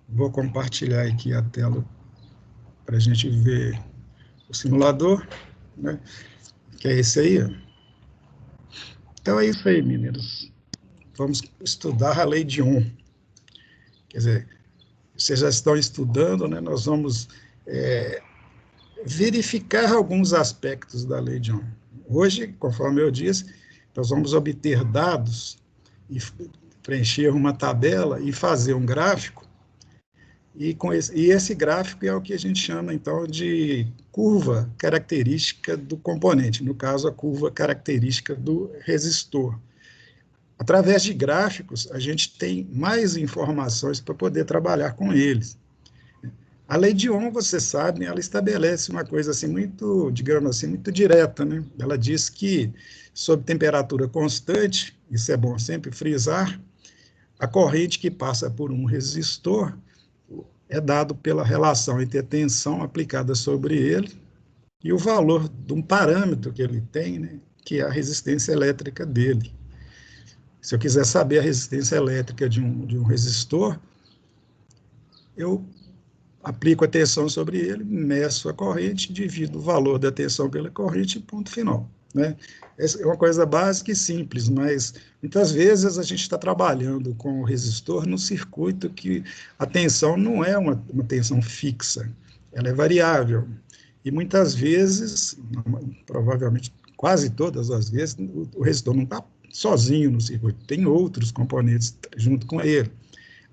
Vou compartilhar aqui a tela para a gente ver o simulador, né? Que é esse aí. Então é isso aí, meninos. Vamos estudar a lei de Ohm. Quer dizer, vocês já estão estudando, né? Nós vamos verificar alguns aspectos da lei de Ohm. Hoje, conforme eu disse, nós vamos obter dados e preencher uma tabela e fazer um gráfico. E esse gráfico é o que a gente chama, então, de curva característica do componente, no caso, a curva característica do resistor. Através de gráficos, a gente tem mais informações para poder trabalhar com eles. A lei de Ohm, você sabe, ela estabelece uma coisa assim muito, digamos assim, muito direta, né? Ela diz que, sob temperatura constante, isso é bom sempre frisar, a corrente que passa por um resistor é dado pela relação entre a tensão aplicada sobre ele e o valor de um parâmetro que ele tem, né, que é a resistência elétrica dele. Se eu quiser saber a resistência elétrica de um resistor, eu aplico a tensão sobre ele, meço a corrente, divido o valor da tensão pela corrente e ponto final. Né? Essa é uma coisa básica e simples, mas muitas vezes a gente está trabalhando com o resistor no circuito que a tensão não é uma tensão fixa, ela é variável. E muitas vezes, provavelmente quase todas as vezes, o resistor não está sozinho no circuito, tem outros componentes junto com ele.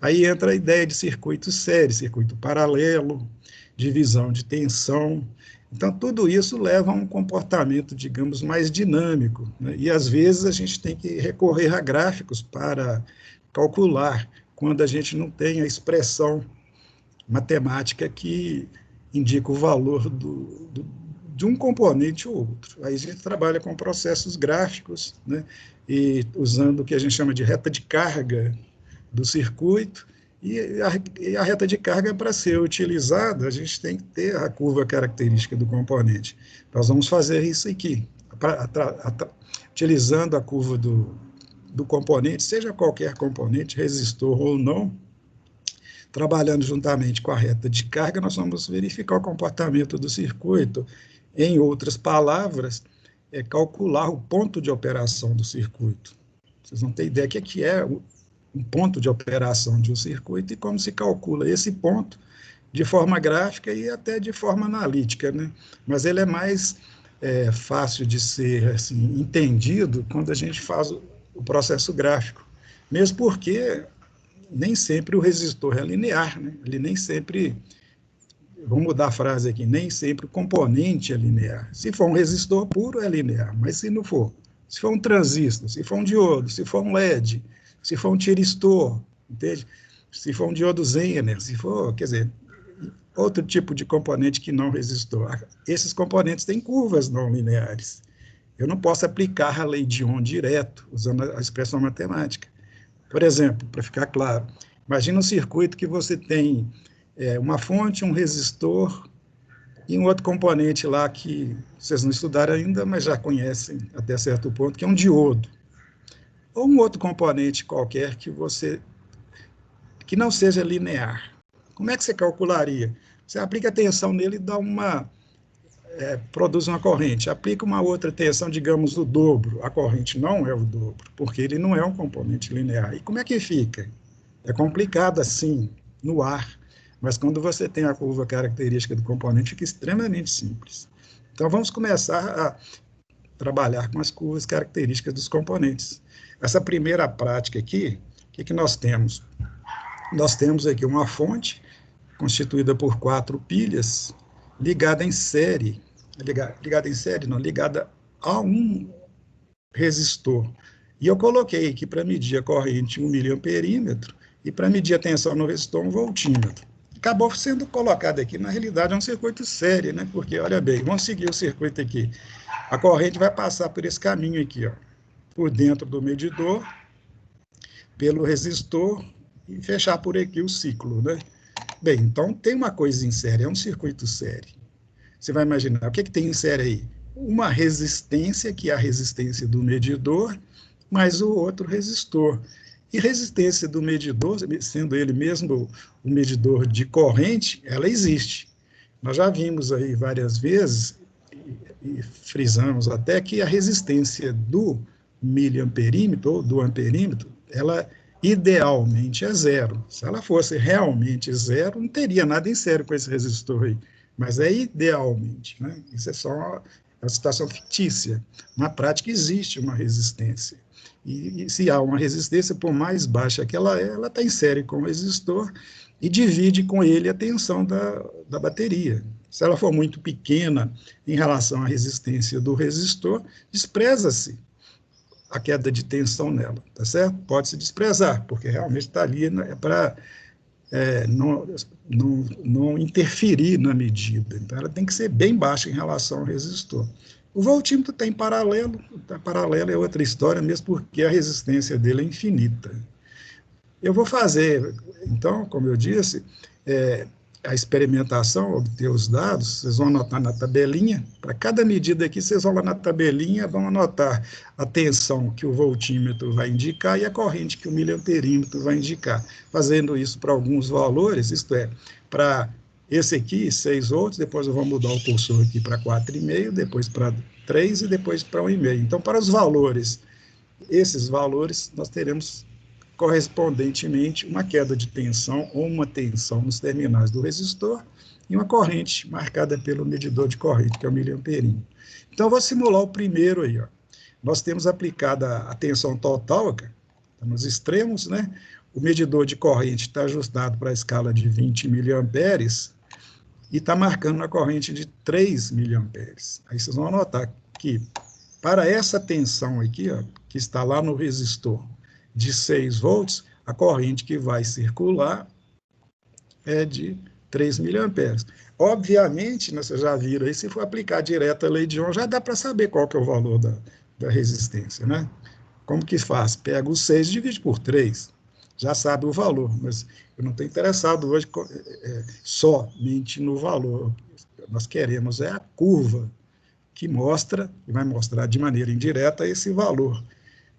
Aí entra a ideia de circuito série, circuito paralelo, divisão de tensão. Então, tudo isso leva a um comportamento, digamos, mais dinâmico, né? E, às vezes, a gente tem que recorrer a gráficos para calcular, quando a gente não tem a expressão matemática que indica o valor de um componente ou outro. Aí a gente trabalha com processos gráficos, né? E usando o que a gente chama de reta de carga do circuito, e a reta de carga, para ser utilizada, a gente tem que ter a curva característica do componente. Nós vamos fazer isso aqui, utilizando a curva do componente, seja qualquer componente, resistor ou não, trabalhando juntamente com a reta de carga, nós vamos verificar o comportamento do circuito. Em outras palavras, é calcular o ponto de operação do circuito. Vocês não têm ideia do que é um ponto de operação de um circuito e como se calcula esse ponto de forma gráfica e até de forma analítica, né? Mas ele é mais fácil de ser assim, entendido quando a gente faz o processo gráfico, mesmo porque nem sempre o resistor é linear, né? Ele nem sempre, vamos mudar a frase aqui, nem sempre o componente é linear. Se for um resistor puro, é linear, mas se não for, se for um transistor, se for um diodo, se for um LED, se for um tiristor, entende? Se for um diodo Zener, se for, quer dizer, outro tipo de componente que não resistor. Esses componentes têm curvas não lineares. Eu não posso aplicar a lei de Ohm direto, usando a expressão matemática. Por exemplo, para ficar claro, imagina um circuito que você tem uma fonte, um resistor e um outro componente lá que vocês não estudaram ainda, mas já conhecem até certo ponto, que é um diodo. Ou um outro componente qualquer que não seja linear. Como é que você calcularia? Você aplica a tensão nele e dá produz uma corrente. Aplica uma outra tensão, digamos, o dobro. A corrente não é o dobro, porque ele não é um componente linear. E como é que fica? É complicado assim, no ar. Mas quando você tem a curva característica do componente, fica extremamente simples. Então, vamos começar a trabalhar com as curvas características dos componentes. Essa primeira prática aqui, o que nós temos? Nós temos aqui uma fonte constituída por 4 pilhas, ligada em série, ligada a um resistor. E eu coloquei aqui para medir a corrente 1 miliamperímetro e para medir a tensão no resistor 1 voltímetro. Acabou sendo colocado aqui, na realidade é um circuito série, né? Porque, olha bem, vamos seguir o circuito aqui. A corrente vai passar por esse caminho aqui, ó, por dentro do medidor, pelo resistor e fechar por aqui o ciclo, né? Bem, então tem uma coisa em série, é um circuito série. Você vai imaginar, o que tem em série aí? Uma resistência, que é a resistência do medidor, mais o outro resistor. E resistência do medidor, sendo ele mesmo o medidor de corrente, ela existe. Nós já vimos aí várias vezes, e frisamos até que a resistência do miliamperímetro, ou do amperímetro, ela idealmente é zero. Se ela fosse realmente zero, não teria nada em sério com esse resistor aí. Mas é idealmente, né? Isso é só uma situação fictícia. Na prática, existe uma resistência. E se há uma resistência, por mais baixa que ela está em série com o resistor e divide com ele a tensão da bateria. Se ela for muito pequena em relação à resistência do resistor, despreza-se a queda de tensão nela, tá certo? Pode-se desprezar, porque realmente está ali para não interferir na medida. Então, ela tem que ser bem baixa em relação ao resistor. O voltímetro tem paralelo, paralelo é outra história, mesmo porque a resistência dele é infinita. Eu vou fazer, então, como eu disse, a experimentação, obter os dados, vocês vão anotar na tabelinha, para cada medida aqui, vocês vão lá na tabelinha, vão anotar a tensão que o voltímetro vai indicar e a corrente que o miliamperímetro vai indicar. Fazendo isso para alguns valores, isto é, para esse aqui, 6 volts, depois eu vou mudar o cursor aqui para 4,5, depois para 3 e depois para 1,5. Então, para os valores, esses valores, nós teremos correspondentemente uma queda de tensão ou uma tensão nos terminais do resistor e uma corrente marcada pelo medidor de corrente, que é o miliamperímetro. Então, eu vou simular o primeiro aí. Ó. Nós temos aplicada a tensão total, tá nos extremos, né? O medidor de corrente está ajustado para a escala de 20 miliamperes e está marcando uma corrente de 3 miliamperes. Aí vocês vão anotar que, para essa tensão aqui, ó, que está lá no resistor, de 6 volts, a corrente que vai circular é de 3 miliamperes. Obviamente, né, vocês já viram aí, se for aplicar direto a lei de Ohm, já dá para saber qual que é o valor da resistência, né? Como que faz? Pega o 6 e divide por 3, já sabe o valor, mas eu não estou interessado hoje somente no valor. Nós queremos a curva que mostra, e vai mostrar de maneira indireta esse valor.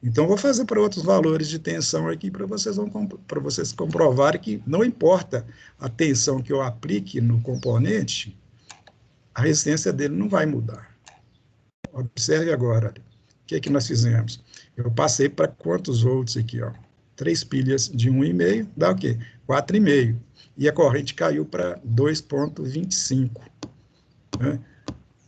Então, vou fazer para outros valores de tensão aqui para vocês comprovarem que não importa a tensão que eu aplique no componente, a resistência dele não vai mudar. Observe agora, o que nós fizemos? Eu passei para quantos volts aqui? Ó? 3 pilhas de 1,5, dá o quê? 4,5. E a corrente caiu para 2,25. Né?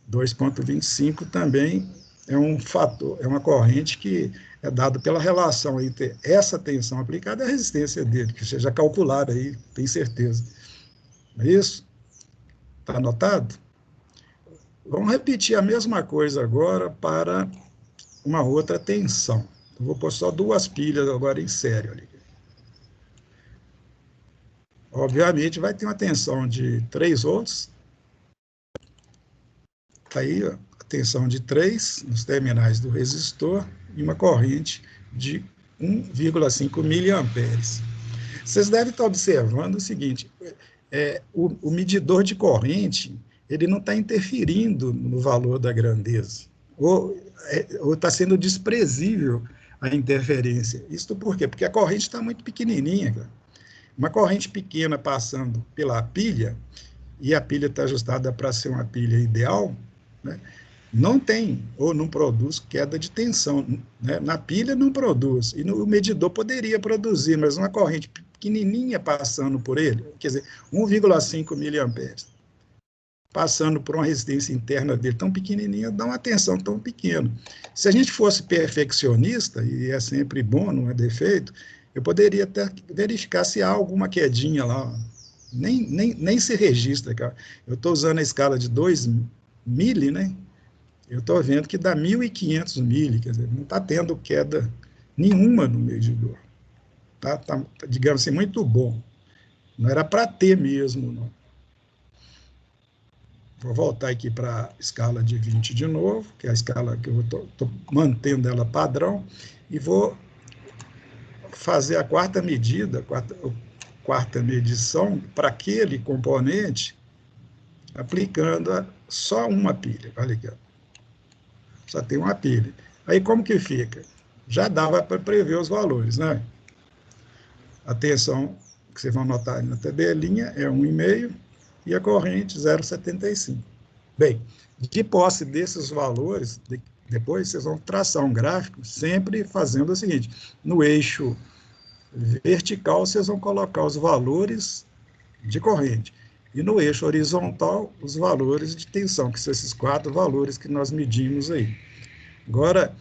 2,25 também é um fator, é uma corrente que é dado pela relação entre essa tensão aplicada e a resistência dele, que seja calculada aí, tem certeza. Não é isso? Está anotado? Vamos repetir a mesma coisa agora para uma outra tensão. Eu vou pôr só 2 pilhas agora em série. Ali. Obviamente, vai ter uma tensão de 3 volts. Está aí, ó, a tensão de 3 nos terminais do resistor e uma corrente de 1,5 miliamperes. Vocês devem estar observando o seguinte, o medidor de corrente, ele não está interferindo no valor da grandeza, ou está sendo desprezível a interferência. Isso por quê? Porque a corrente está muito pequenininha, cara. Uma corrente pequena passando pela pilha, e a pilha está ajustada para ser uma pilha ideal, né? Não tem ou não produz queda de tensão. Né? Na pilha não produz, e o medidor poderia produzir, mas uma corrente pequenininha passando por ele, quer dizer, 1,5 miliamperes, passando por uma resistência interna dele tão pequenininha, dá uma tensão tão pequena. Se a gente fosse perfeccionista, e é sempre bom, não é defeito, eu poderia até verificar se há alguma quedinha lá, nem se registra, cara. Eu estou usando a escala de 2 mili, né? Eu estou vendo que dá 1.500 mili, quer dizer, não está tendo queda nenhuma no medidor. Tá, digamos assim, muito bom. Não era para ter mesmo, não. Vou voltar aqui para a escala de 20 de novo, que é a escala que eu estou mantendo ela padrão, e vou fazer a quarta medida, quarta medição para aquele componente, aplicando só uma pilha. Olha aqui, ó. Só tem uma pilha. Aí como que fica? Já dava para prever os valores, né? A tensão que vocês vão notar na tabelinha é 1,5 e a corrente 0,75. Bem, de posse desses valores, depois vocês vão traçar um gráfico sempre fazendo o seguinte: no eixo vertical vocês vão colocar os valores de corrente e no eixo horizontal os valores de tensão, que são esses 4 valores que nós medimos aí. Agora,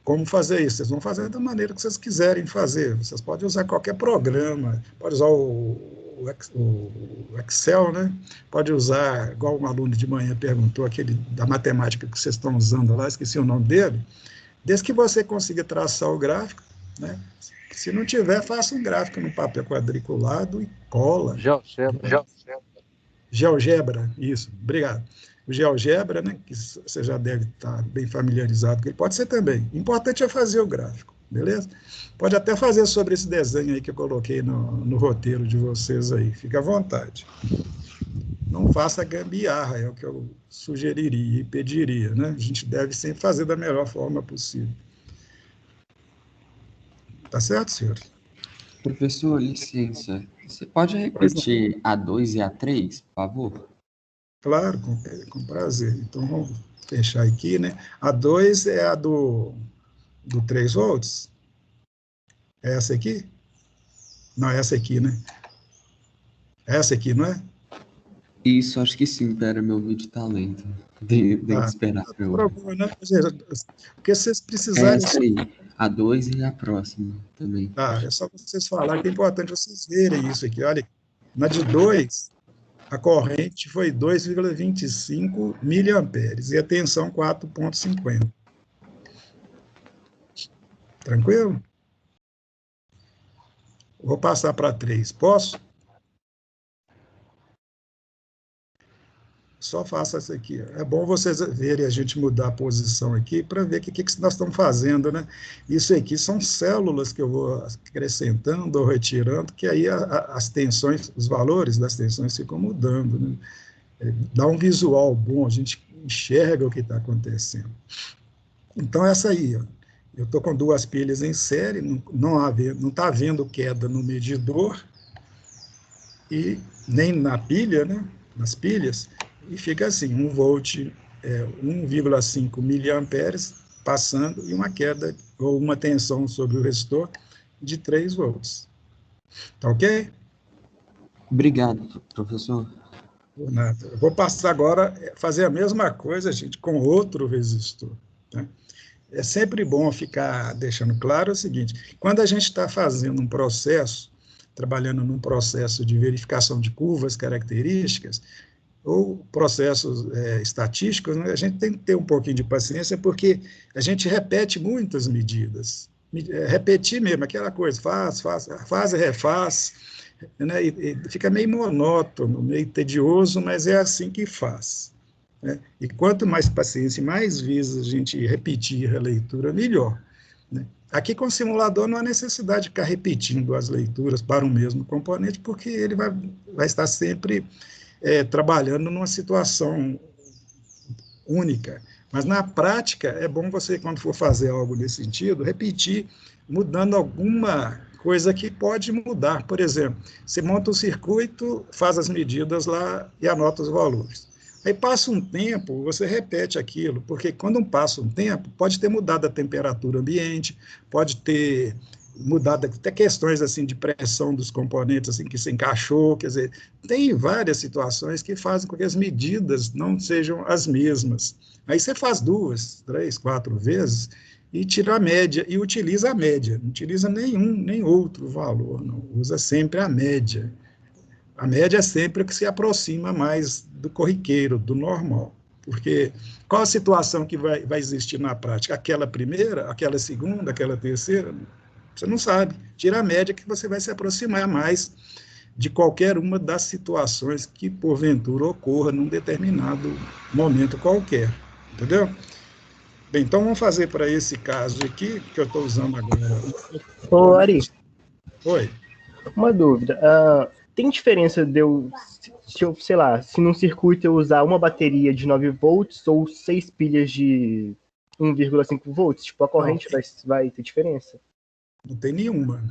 como fazer isso? Vocês vão fazer da maneira que vocês quiserem fazer. Vocês podem usar qualquer programa, pode usar o Excel, né? Pode usar, igual um aluno de manhã perguntou, aquele da matemática que vocês estão usando lá, esqueci o nome dele, desde que você consiga traçar o gráfico, né? Se não tiver, faça um gráfico no papel quadriculado e cola. GeoGebra, isso, obrigado. O GeoGebra, né, que você já deve estar bem familiarizado com ele, pode ser também. O importante é fazer o gráfico, beleza? Pode até fazer sobre esse desenho aí que eu coloquei no roteiro de vocês aí, fica à vontade. Não faça gambiarra, é o que eu sugeriria e pediria, né? A gente deve sempre fazer da melhor forma possível. Tá certo, senhor? Professor, licença, você pode repetir A2 e A3, por favor? Claro, com prazer. Então, vamos fechar aqui, né? A 2 é a do 3 volts. É essa aqui? Não, é essa aqui, né? É essa aqui, não é? Isso, acho que sim. Pera, meu vídeo tá lento. Tem que esperar para eu... Né? Porque vocês É precisarem... essa aí, A2 e a próxima também. Tá, é só vocês falarem que é importante vocês verem isso aqui. Olha, na de 2, a corrente foi 2,25 miliamperes e a tensão 4,50. Tranquilo? Vou passar para 3. Posso? Só faça isso aqui. É bom vocês verem a gente mudar a posição aqui para ver o que nós estamos fazendo, né? Isso aqui são células que eu vou acrescentando ou retirando, que aí as tensões, os valores das tensões ficam mudando, né? Dá um visual bom, a gente enxerga o que está acontecendo. Então, essa aí, ó, eu estou com 2 pilhas em série, não está havendo queda no medidor, e nem na pilha, né, nas pilhas, e fica assim, 1 volt, 1,5 miliamperes passando, e uma queda, ou uma tensão sobre o resistor de 3 volts. Tá ok? Obrigado, professor. Nada. Eu vou passar agora a fazer a mesma coisa, gente, com outro resistor. Né? É sempre bom ficar deixando claro o seguinte: quando a gente está fazendo um processo, trabalhando num processo de verificação de curvas características, ou processos estatísticos, né, a gente tem que ter um pouquinho de paciência, porque a gente repete muitas medidas. Repetir mesmo, aquela coisa, faz e refaz, né, e fica meio monótono, meio tedioso, mas é assim que faz. Né? E quanto mais paciência e mais vezes a gente repetir a leitura, melhor. Né? Aqui com o simulador não há necessidade de ficar repetindo as leituras para o mesmo componente, porque ele vai estar sempre trabalhando numa situação única. Mas na prática é bom você, quando for fazer algo nesse sentido, repetir, mudando alguma coisa que pode mudar. Por exemplo, você monta um circuito, faz as medidas lá e anota os valores. Aí passa um tempo, você repete aquilo, porque quando passa um tempo, pode ter mudado a temperatura ambiente, pode ter mudado até questões assim de pressão dos componentes assim que se encaixou, quer dizer, tem várias situações que fazem com que as medidas não sejam as mesmas. Aí você faz 2, 3, 4 vezes e tira a média, e utiliza a média, não utiliza nem outro valor, não, usa sempre a média. A média é sempre o que se aproxima mais do corriqueiro, do normal. Porque qual a situação que vai existir na prática? Aquela primeira, aquela segunda, aquela terceira? Você não sabe. Tira a média que você vai se aproximar mais de qualquer uma das situações que, porventura, ocorra num determinado momento qualquer. Entendeu? Bem, então vamos fazer para esse caso aqui, que eu estou usando agora. Ô, Ari. Oi. Uma dúvida. Tem diferença de sei lá, se num circuito eu usar uma bateria de 9 volts ou 6 pilhas de 1,5 volts? Tipo, a corrente vai ter diferença? Não tem nenhuma.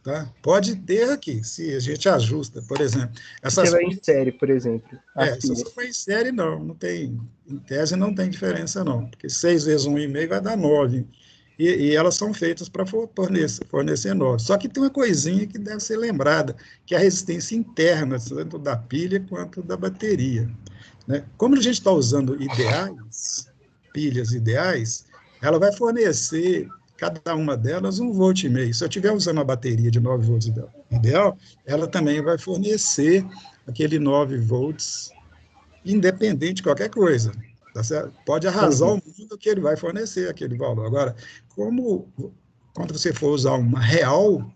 tá? Pode ter aqui, se a gente ajusta, por exemplo. Se tiver em série, por exemplo. Se você for em série, não tem, em tese não tem diferença, não, porque 6 vezes 1,5 vai dar 9, e elas são feitas para fornecer 9. Só que tem uma coisinha que deve ser lembrada, que é a resistência interna, tanto da pilha quanto da bateria, né? Como a gente está usando pilhas ideais, ela vai fornecer, cada uma delas, 1,5 volt. Se eu estiver usando a bateria de 9 volts ideal, ela também vai fornecer aquele 9 volts, independente de qualquer coisa. Tá certo? Pode arrasar o mundo que ele vai fornecer aquele valor. Agora, quando você for usar uma real,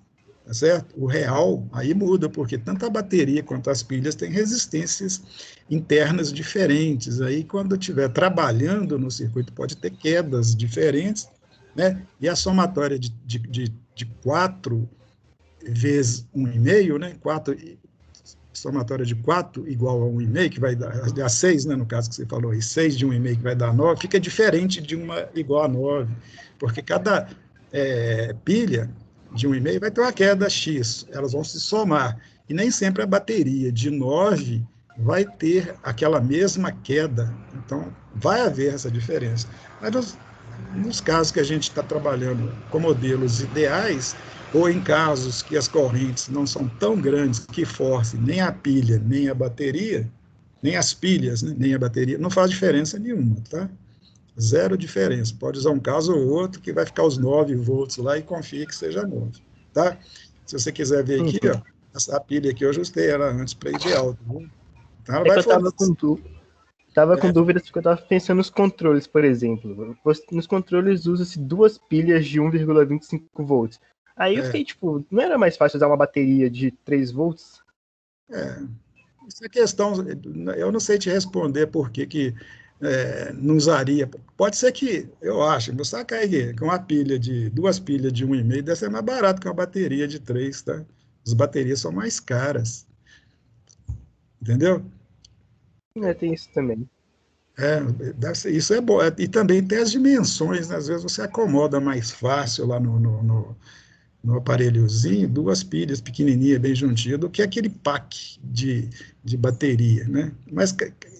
tá certo? O real aí muda, porque tanto a bateria quanto as pilhas têm resistências internas diferentes. Aí, quando estiver trabalhando no circuito, pode ter quedas diferentes, né? E a somatória de 4 vezes 1,5, né? Somatória de 4 igual a 1,5, que vai dar 6, né, no caso que você falou aí, 6 de 1,5 que vai dar 9, fica diferente de uma igual a 9, porque cada pilha de 1,5 vai ter uma queda X, elas vão se somar, e nem sempre a bateria de 9 vai ter aquela mesma queda, então vai haver essa diferença. Mas nos casos que a gente está trabalhando com modelos ideais, ou em casos que as correntes não são tão grandes que forcem nem a pilha, nem a bateria, nem as pilhas, né, nem a bateria, não faz diferença nenhuma, tá? Zero diferença. Pode usar um caso ou outro que vai ficar os 9 volts lá e confia que seja 9, tá? Se você quiser ver aqui, ó, essa pilha aqui eu ajustei ela antes para ideal, tá bom? Então ela vai eu estava com dúvidas porque eu estava pensando nos controles, por exemplo. Nos controles usa-se 2 pilhas de 1,25 volts. Aí eu fiquei, tipo, não era mais fácil usar uma bateria de 3 volts? Essa questão, eu não sei te responder por que não usaria. Pode ser que, eu acho, vou sacar aí, que uma pilha de 2 pilhas de 1,5 deve ser mais barato que uma bateria de 3, tá? As baterias são mais caras. Entendeu? Tem isso também. Isso é bom. E também tem as dimensões, né? Às vezes você acomoda mais fácil lá no aparelhozinho, 2 pilhas pequenininhas, bem juntinhas, do que aquele pack de bateria, né? Mas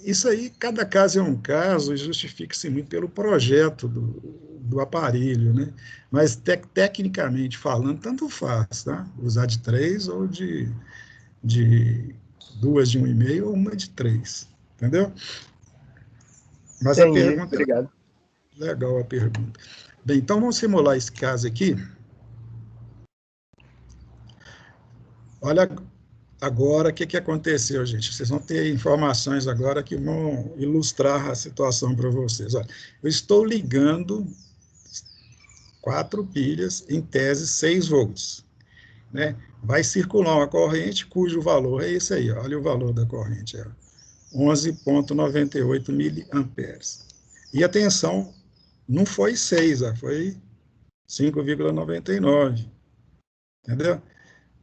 isso aí, cada caso é um caso, e justifica-se muito pelo projeto do aparelho, né? Mas, tecnicamente falando, tanto faz, tá? Usar de 3 ou de 2 de 1,5 ou uma de 3, entendeu? Mas Entendi, a pergunta obrigado. legal, a pergunta. Bem, então vamos simular esse caso aqui. Olha agora o que aconteceu, gente. Vocês vão ter informações agora que vão ilustrar a situação para vocês. Olha, eu estou ligando 4 pilhas, em tese 6 volts, né? Vai circular uma corrente cujo valor é esse aí, olha o valor da corrente, 11,98 miliamperes. E a tensão não foi 6, foi 5,99, entendeu?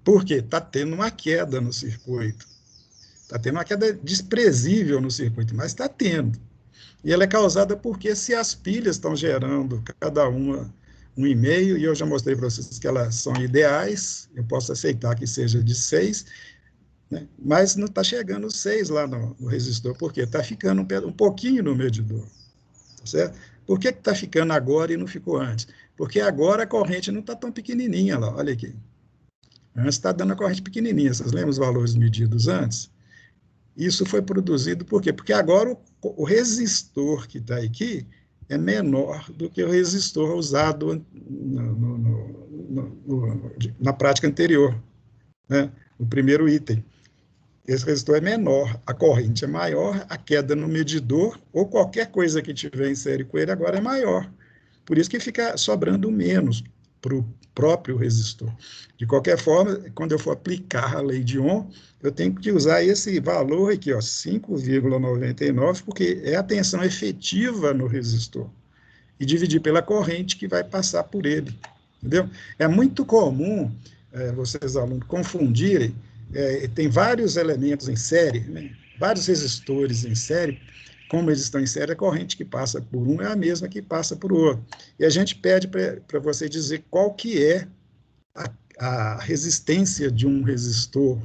Por quê? Está tendo uma queda no circuito. Está tendo uma queda desprezível no circuito, mas está tendo. E ela é causada porque se as pilhas estão gerando cada uma 1,5, e eu já mostrei para vocês que elas são ideais, eu posso aceitar que seja de 6, né? Mas não está chegando 6 lá no resistor, porque está ficando um pouquinho no medidor. Tá certo? Por que está ficando agora e não ficou antes? Porque agora a corrente não está tão pequenininha lá, olha aqui. Antes está dando a corrente pequenininha, vocês lembram os valores medidos antes? Isso foi produzido por quê? Porque agora o resistor que está aqui é menor do que o resistor usado na prática anterior, né? O primeiro item. Esse resistor é menor, a corrente é maior, a queda no medidor, ou qualquer coisa que tiver em série com ele agora é maior. Por isso que fica sobrando menos para o próprio resistor. De qualquer forma, quando eu for aplicar a lei de Ohm, eu tenho que usar esse valor aqui, 5,99, porque é a tensão efetiva no resistor, e dividir pela corrente que vai passar por ele. Entendeu? É muito comum vocês, alunos, confundirem, tem vários elementos em série, né? Vários resistores em série, como eles estão em série, a corrente que passa por um é a mesma que passa por outro. E a gente pede para você dizer qual que é a resistência de um resistor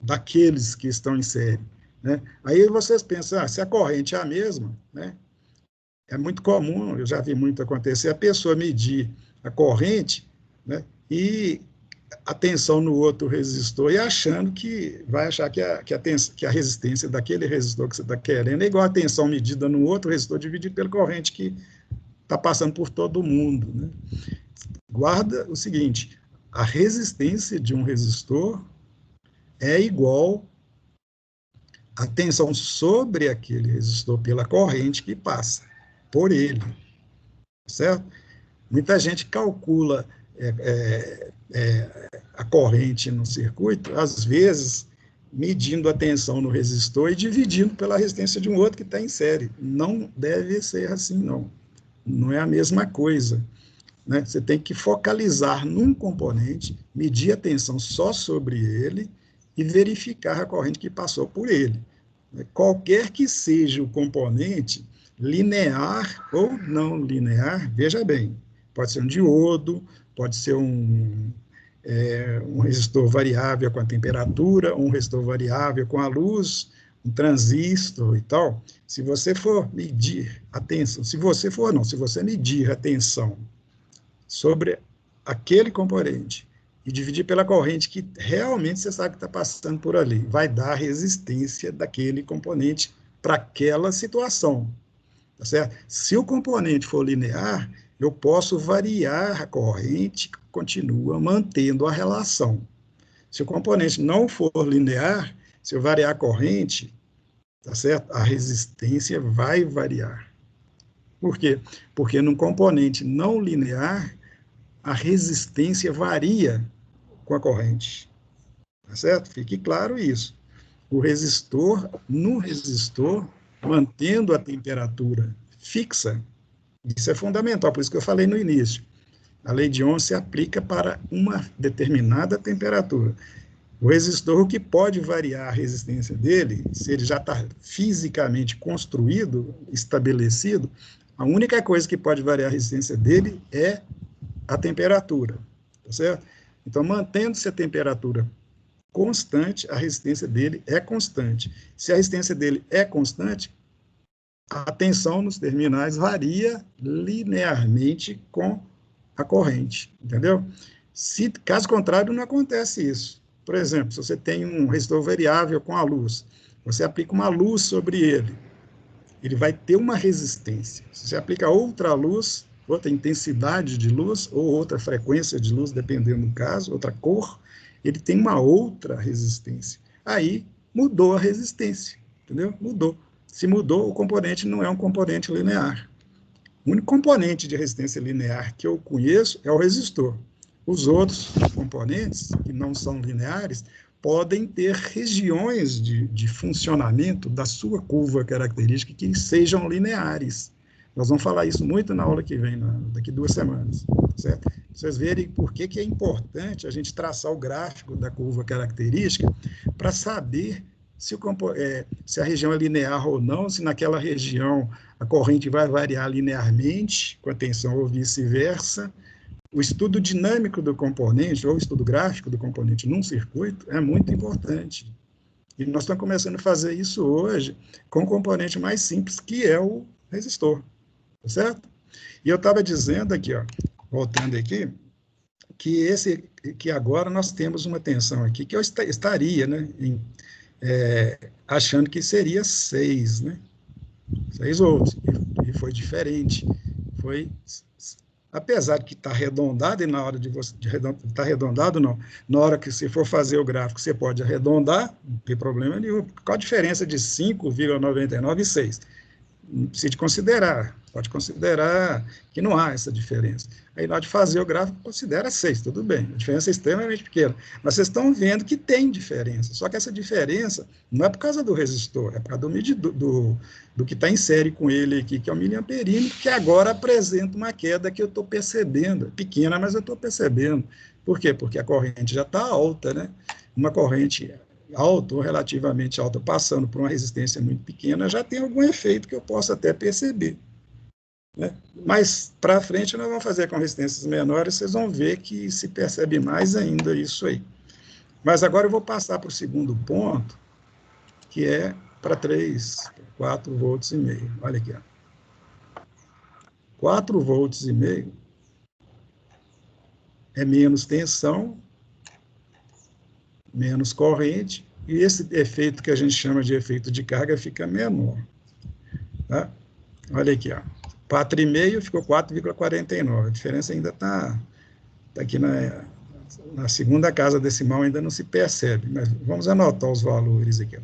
daqueles que estão em série, né? Aí vocês pensam, se a corrente é a mesma, né? É muito comum, eu já vi muito acontecer, a pessoa medir a corrente, né, e a tensão no outro resistor e achando que vai achar que a resistência daquele resistor que você está querendo é igual a tensão medida no outro resistor dividido pela corrente que está passando por todo mundo, né? Guarda o seguinte, a resistência de um resistor é igual a tensão sobre aquele resistor pela corrente que passa por ele, certo? Muita gente calcula a corrente no circuito, às vezes medindo a tensão no resistor e dividindo pela resistência de um outro que está em série. Não deve ser assim, não. Não é a mesma coisa, né? Você tem que focalizar num componente, medir a tensão só sobre ele e verificar a corrente que passou por ele. Qualquer que seja o componente, linear ou não linear, veja bem, pode ser um diodo, pode ser um resistor variável com a temperatura, um resistor variável com a luz, um transistor e tal. Se você for medir a tensão, se você medir a tensão sobre aquele componente e dividir pela corrente que realmente você sabe que está passando por ali, vai dar a resistência daquele componente para aquela situação, tá certo? Se o componente for linear, eu posso variar a corrente, continua mantendo a relação. Se o componente não for linear, se eu variar a corrente, tá certo? A resistência vai variar. Por quê? Porque num componente não linear, a resistência varia com a corrente, tá certo? Fique claro isso. No resistor, mantendo a temperatura fixa, isso é fundamental, por isso que eu falei no início. A lei de Ohm se aplica para uma determinada temperatura. O resistor, o que pode variar a resistência dele, se ele já está fisicamente construído, estabelecido, a única coisa que pode variar a resistência dele é a temperatura, tá certo? Então, mantendo-se a temperatura constante, a resistência dele é constante. Se a resistência dele é constante, a tensão nos terminais varia linearmente com a corrente, entendeu? Caso contrário, não acontece isso. Por exemplo, se você tem um resistor variável com a luz, você aplica uma luz sobre ele, ele vai ter uma resistência. Se você aplica outra luz, outra intensidade de luz, ou outra frequência de luz, dependendo do caso, outra cor, ele tem uma outra resistência. Aí mudou a resistência, entendeu? Mudou. Se mudou, o componente não é um componente linear. O único componente de resistência linear que eu conheço é o resistor. Os outros componentes, que não são lineares, podem ter regiões de funcionamento da sua curva característica que sejam lineares. Nós vamos falar isso muito na aula que vem, daqui 2 semanas, certo? Vocês verem por que é importante a gente traçar o gráfico da curva característica para saber se a região é linear ou não, se naquela região a corrente vai variar linearmente com a tensão ou vice-versa. O estudo dinâmico do componente, ou o estudo gráfico do componente num circuito, é muito importante. E nós estamos começando a fazer isso hoje com o componente mais simples, que é o resistor, tá certo? E eu estava dizendo aqui, ó, voltando aqui, que agora nós temos uma tensão aqui, que eu estaria, né, achando que seria 6, né? 6 volts, e foi diferente. Apesar de que está arredondado, e na hora está arredondado, não. Na hora que você for fazer o gráfico, você pode arredondar, não tem problema nenhum. Qual a diferença de 5,99 e 6? Não precisa considerar, pode considerar que não há essa diferença. Aí, na hora de fazer o gráfico, considera 6, tudo bem. A diferença é extremamente pequena. Mas vocês estão vendo que tem diferença. Só que essa diferença não é por causa do resistor, é por causa do que está em série com ele aqui, que é o miliamperímetro, que agora apresenta uma queda que eu estou percebendo. Pequena, mas eu estou percebendo. Por quê? Porque a corrente já está alta, né? Uma corrente alta ou relativamente alta, passando por uma resistência muito pequena, já tem algum efeito que eu posso até perceber. né? Mas, para frente, nós vamos fazer com resistências menores, vocês vão ver que se percebe mais ainda isso aí. Mas agora eu vou passar para o segundo ponto, que é para 4 volts e meio. Olha aqui, ó. 4 volts e meio é menos tensão, menos corrente, e esse efeito que a gente chama de efeito de carga fica menor. Tá? Olha aqui, ó. 4,5 ficou 4,49. A diferença ainda está aqui na segunda casa decimal, ainda não se percebe, mas vamos anotar os valores aqui.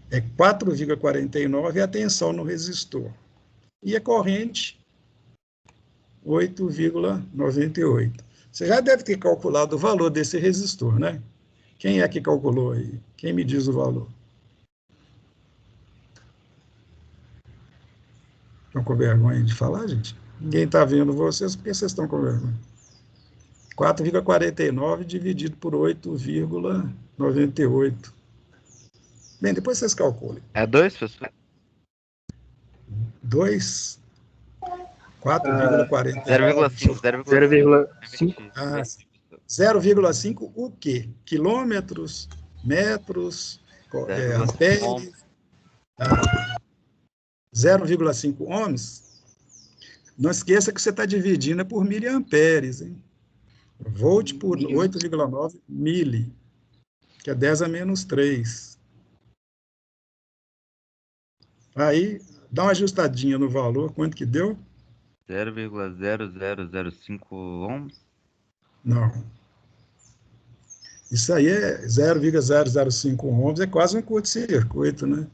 É 4,49 a tensão no resistor. E a corrente, 8,98. Você já deve ter calculado o valor desse resistor, né? Quem é que calculou aí? Quem me diz o valor? Estão com vergonha de falar, gente? Ninguém está vendo vocês, por que vocês estão com vergonha? 4,49 dividido por 8,98. Bem, depois vocês calculem. É 2, professor? 2, 4,49. 0,5. Ah, 0,5 o quê? Quilômetros, metros, amperes. 0,5 ohms. Não esqueça que você está dividindo por miliamperes, hein? Volt por 8,9 mili, que é 10 a menos 3. Aí, dá uma ajustadinha no valor, quanto que deu? 0,0005 ohms? Não. Isso aí é 0,005 ohms, é quase um curto-circuito, né?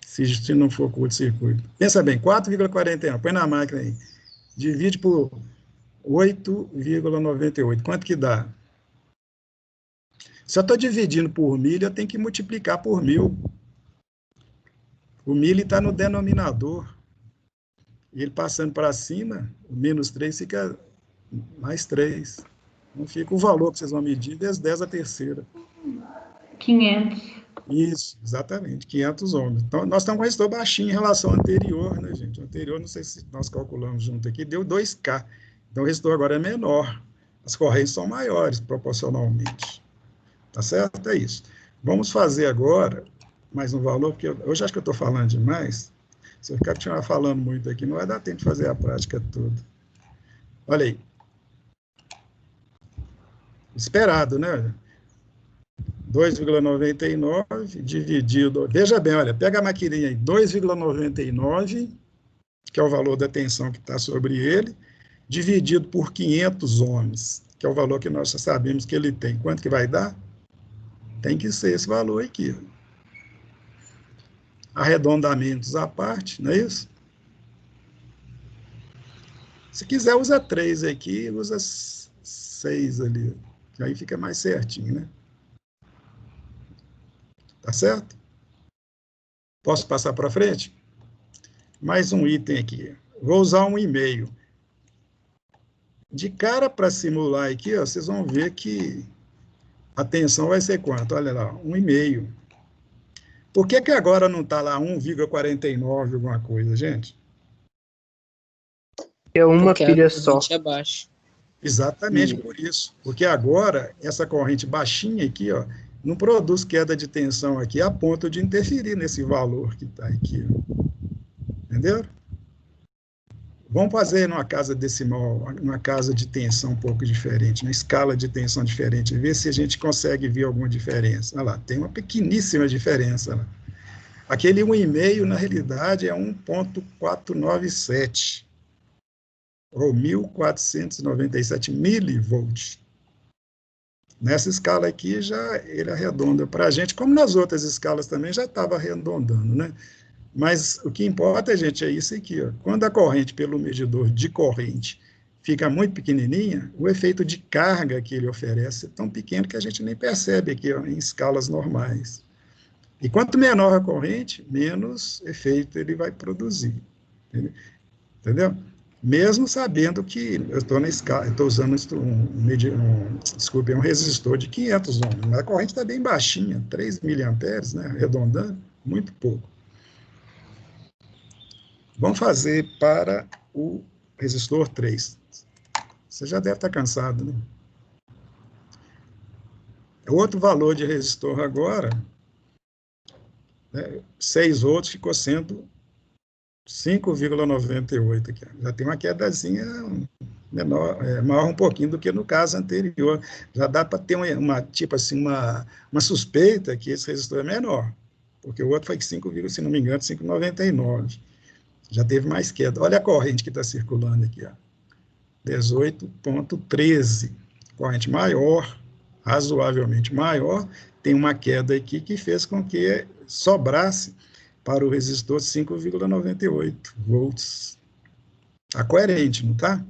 Se não for curto-circuito. Pensa bem, 4,49, põe na máquina aí. Divide por 8,98. Quanto que dá? Se eu estou dividindo por milho, eu tenho que multiplicar por 1000. O milho está no denominador. E ele passando para cima, o menos 3 fica mais 3. Então fica o valor que vocês vão medir vezes 10 a terceira. 500. Isso, exatamente, 500 ohms. Então, nós estamos com um resistor baixinho em relação ao anterior, né, gente? O anterior, não sei se nós calculamos junto aqui, deu 2K. Então, o resistor agora é menor. As correntes são maiores, proporcionalmente. Tá certo? É isso. Vamos fazer agora mais um valor, porque eu já acho que eu estou falando demais. Se eu continuar falando muito aqui, não vai dar tempo de fazer a prática toda. Olha aí. Esperado, né? 2,99 dividido... Veja bem, olha, pega a maquininha aí, 2,99, que é o valor da tensão que está sobre ele, dividido por 500 ohms, que é o valor que nós já sabemos que ele tem. Quanto que vai dar? Tem que ser esse valor aqui. Arredondamentos à parte, não é isso? Se quiser, usa 3 aqui, usa 6 ali. Aí fica mais certinho, né? Tá certo? Posso passar para frente? Mais um item aqui. Vou usar 1,5. De cara para simular aqui, ó, vocês vão ver que a tensão vai ser quanto? Olha lá, 1,5. Por que agora não está lá 1,49 alguma coisa, gente? É uma Porque pilha a só. corrente é baixa. Exatamente por isso. Porque agora, essa corrente baixinha aqui, ó, não produz queda de tensão aqui a ponto de interferir nesse valor que está aqui. Ó. Entendeu? Vamos fazer numa casa decimal, numa casa de tensão um pouco diferente, uma escala de tensão diferente, ver se a gente consegue ver alguma diferença. Olha lá, tem uma pequeníssima diferença. Lá. Aquele 1,5, na realidade, é 1,497, ou 1.497 milivolts. Nessa escala aqui, já ele arredonda para a gente, como nas outras escalas também já estava arredondando, né? Mas o que importa, gente, é isso aqui. Ó. Quando a corrente pelo medidor de corrente fica muito pequenininha, o efeito de carga que ele oferece é tão pequeno que a gente nem percebe aqui, ó, em escalas normais. E quanto menor a corrente, menos efeito ele vai produzir. Entendeu? Mesmo sabendo que eu estou na escala, estou usando um resistor de 500 ohms, mas a corrente está bem baixinha, 3 miliamperes, né, arredondando, muito pouco. Vamos fazer para o resistor 3. Você já deve estar cansado, né? Outro valor de resistor agora, né, 6 volts ficou sendo 5,98 aqui. Já tem uma quedazinha menor, maior um pouquinho do que no caso anterior. Já dá para ter tipo assim, uma suspeita que esse resistor é menor, porque o outro foi 5, se não me engano, 5,99. Já teve mais queda. Olha a corrente que está circulando aqui, ó. 18,13. Corrente maior, razoavelmente maior, tem uma queda aqui que fez com que sobrasse para o resistor 5,98 volts. Está coerente, não está?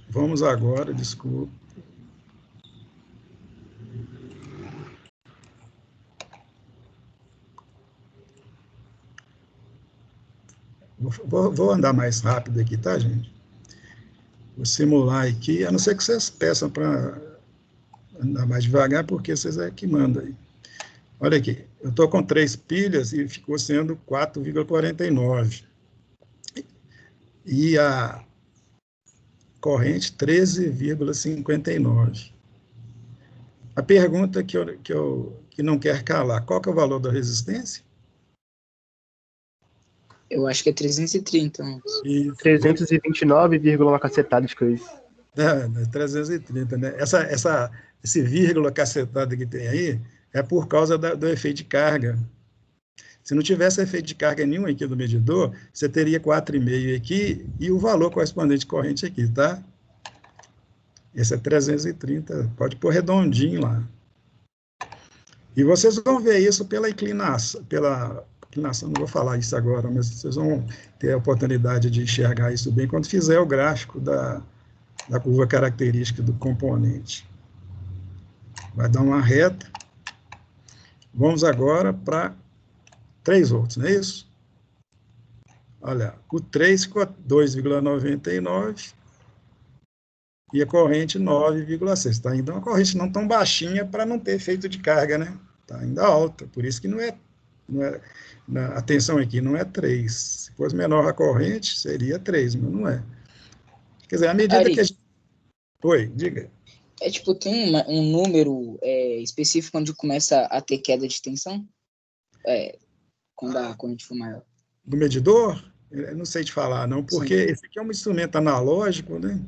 Vamos agora, desculpa. Vou andar mais rápido aqui, tá, gente? Vou simular aqui, a não ser que vocês peçam para andar mais devagar, porque vocês é que mandam aí. Olha aqui, eu estou com 3 pilhas e ficou sendo 4,49. E a corrente 13,59. A pergunta que não quer calar, qual que é o valor da resistência? Eu acho que é 330. E 329, uma cacetada de coisa. 330, né? Esse vírgula cacetada que tem aí é por causa do efeito de carga. Se não tivesse efeito de carga nenhum aqui do medidor, você teria 4,5 aqui e o valor correspondente corrente aqui, tá? Esse é 330, pode pôr redondinho lá. E vocês vão ver isso pela inclinação, não vou falar isso agora, mas vocês vão ter a oportunidade de enxergar isso bem quando fizer o gráfico da curva característica do componente. Vai dar uma reta. Vamos agora para 3 volts, não é isso? Olha, o 3 ficou 2,99 e a corrente 9,6. Está ainda uma corrente não tão baixinha para não ter efeito de carga, né? Está ainda alta, por isso que não é atenção aqui, não é 3. Se fosse menor a corrente, seria 3, mas não é. Quer dizer, à medida Ari, que a gente... Oi, diga. Tipo, tem um número específico onde começa a ter queda de tensão? Quando a corrente for maior. Do medidor? Eu não sei te falar, não, porque Sim. Esse aqui é um instrumento analógico, né?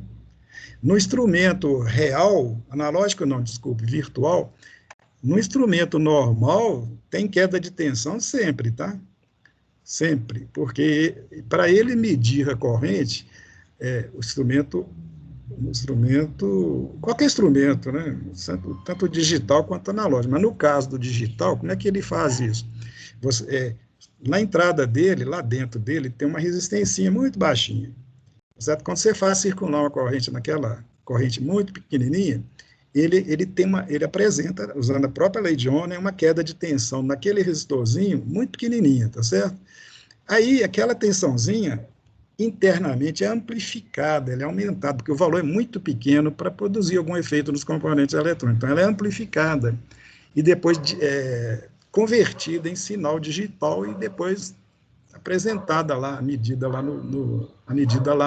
No instrumento real, analógico não, desculpe, virtual, no instrumento normal, tem queda de tensão sempre, tá? Sempre, porque para ele medir a corrente, qualquer instrumento, né? Tanto digital quanto analógico, mas no caso do digital, como é que ele faz isso? Na entrada dele, lá dentro dele, tem uma resistência muito baixinha. Certo? Quando você faz circular uma corrente naquela corrente muito pequenininha, ele apresenta, usando a própria lei de Ohm, uma queda de tensão naquele resistorzinho muito pequenininha, tá certo? Aí, aquela tensãozinha, internamente, é amplificada, ela é aumentada, porque o valor é muito pequeno para produzir algum efeito nos componentes eletrônicos. Então, ela é amplificada e depois convertida em sinal digital e depois apresentada lá, a medida lá